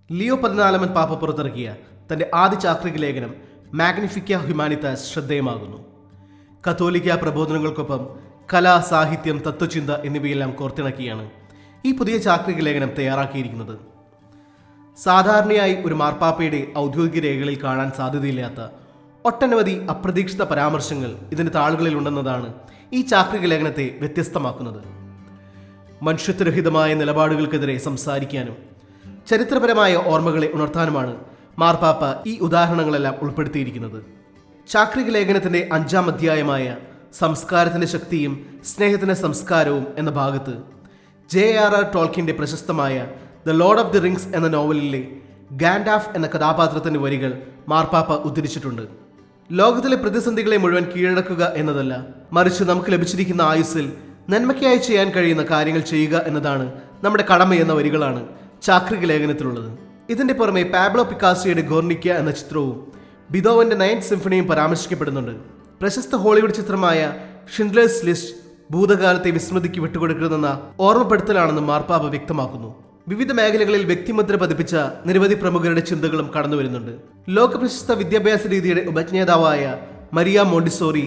Leo 14 പാപ്പ പുറത്തിറക്കിയ തന്റെ ആദ്യ ചാക്രിക ലേഖനം മാഗ്നിഫിക്ക ഹ്യൂമാനിറ്റാസ് ശ്രദ്ധേയമാകുന്നു. കത്തോലിക്ക പ്രബോധനങ്ങൾക്കൊപ്പം കല, സാഹിത്യം, തത്വചിന്ത എന്നിവയെല്ലാം കോർത്തിണക്കിയാണ് ഈ പുതിയ ചാക്രിക ലേഖനം തയ്യാറാക്കിയിരിക്കുന്നത്. സാധാരണയായി ഒരു മാർപ്പാപ്പയുടെ ഔദ്യോഗിക രേഖകളിൽ കാണാൻ സാധ്യതയില്ലാത്ത ഒട്ടനവധി അപ്രതീക്ഷിത പരാമർശങ്ങൾ ഇതിന്റെ താളുകളിൽ ഉണ്ടെന്നതാണ് ഈ ചാക്രിക ലേഖനത്തെ വ്യത്യസ്തമാക്കുന്നത്. മനുഷ്യത്വരഹിതമായ നിലപാടുകൾക്കെതിരെ സംസാരിക്കാനും ചരിത്രപരമായ ഓർമ്മകളെ ഉണർത്താനുമാണ് മാർപ്പാപ്പ ഈ ഉദാഹരണങ്ങളെല്ലാം ഉൾപ്പെടുത്തിയിരിക്കുന്നത്. ചാക്രിക ലേഖനത്തിന്റെ 5-ാം അധ്യായമായ സംസ്കാരത്തിന്റെ ശക്തിയും സ്നേഹത്തിന്റെ സംസ്കാരവും എന്ന ഭാഗത്ത് J.R.R. ടോൾക്കിന്റെ പ്രശസ്തമായ the Lord of the rings എന്ന നോവലിലെ ഗാൻഡാഫ് എന്ന കഥാപാത്രത്തിന്റെ വരികൾ മാർപ്പാപ്പ ഉദ്ധരിച്ചിട്ടുണ്ട്. ലോകത്തിലെ പ്രതിസന്ധികളെ മുഴുവൻ കീഴടക്കുക എന്നതല്ല, മറിച്ച് നമുക്ക് ലഭിച്ചിരിക്കുന്ന ആയുസ്സിൽ നന്മയ്ക്കായി ചെയ്യാൻ കഴിയുന്ന കാര്യങ്ങൾ ചെയ്യുക എന്നതാണ് നമ്മുടെ കടമയെന്ന വരികളാണ് ചാക്രിക ലേഖനത്തിലുള്ളത്. ഇതിന്റെ പുറമെ പാബ്ലോ പിക്കാസോയുടെ ഗോർണിക്ക എന്ന ചിത്രവും ബിതോവന്റെ 9th സിംഫണിയും പരാമർശിക്കപ്പെടുന്നുണ്ട്. പ്രശസ്ത ഹോളിവുഡ് ചിത്രമായ ഷിൻഡ്ലേഴ്സ് ലിസ്റ്റ് ഭൂതകാലത്തെ വിസ്മൃതിക്ക് വിട്ടുകൊടുക്കരുതെന്ന ഓർമ്മപ്പെടുത്തലാണെന്ന് മാർപ്പാപ്പ വ്യക്തമാക്കുന്നു. വിവിധ മേഖലകളിൽ വ്യക്തിമുദ്ര പതിപ്പിച്ച നിരവധി പ്രമുഖരുടെ ചിന്തകളും കടന്നുവരുന്നുണ്ട്. ലോകപ്രശസ്ത വിദ്യാഭ്യാസ രീതിയുടെ ഉപജ്ഞേതാവായ മരിയ മോണ്ടിസോറി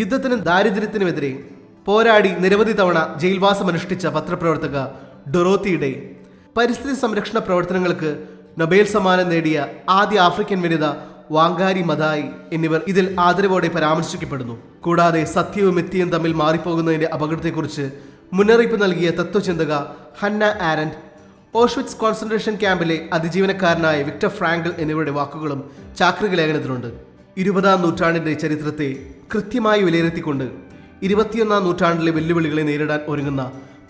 യുദ്ധത്തിനും ദാരിദ്ര്യത്തിനുമെതിരെ പോരാടി നിരവധി തവണ ജയിൽവാസമനുഷ്ഠിച്ച പത്രപ്രവർത്തക ഡൊറോത്തി ഡേ, പരിസ്ഥിതി സംരക്ഷണ പ്രവർത്തനങ്ങൾക്ക് നൊബേൽ സമ്മാനം നേടിയ ആദ്യ ആഫ്രിക്കൻ വനിത വാങ്കാരി മതായി എന്നിവർ ഇതിൽ ആദരവോടെ പരാമർശിക്കപ്പെടുന്നു. കൂടാതെ സത്യവും മിഥ്യയും തമ്മിൽ മാറിപ്പോകുന്നതിന്റെ അപകടത്തെക്കുറിച്ച് മുന്നറിയിപ്പ് നൽകിയ തത്വചിന്തക ഹന്ന ആരൻഡ്, ഓഷ്വിറ്റ്സ് കോൺസെൻട്രേഷൻ ക്യാമ്പിലെ അതിജീവനക്കാരനായ വിക്ടർ ഫ്രാങ്കൽ എന്നിവരുടെ വാക്കുകളും ചാക്രിക ലേഖനത്തിലുണ്ട്. 20-ാം നൂറ്റാണ്ടിന്റെ ചരിത്രത്തെ കൃത്യമായി വിലയിരുത്തിക്കൊണ്ട് 21-ാം നൂറ്റാണ്ടിലെ വെല്ലുവിളികളെ നേരിടാൻ ഒരുങ്ങുന്ന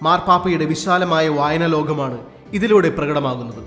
മാർപ്പാപ്പയുടെ വിശാലമായ വായനാ ലോകമാണ് ഇതിലൂടെ പ്രകടമാകുന്നത്.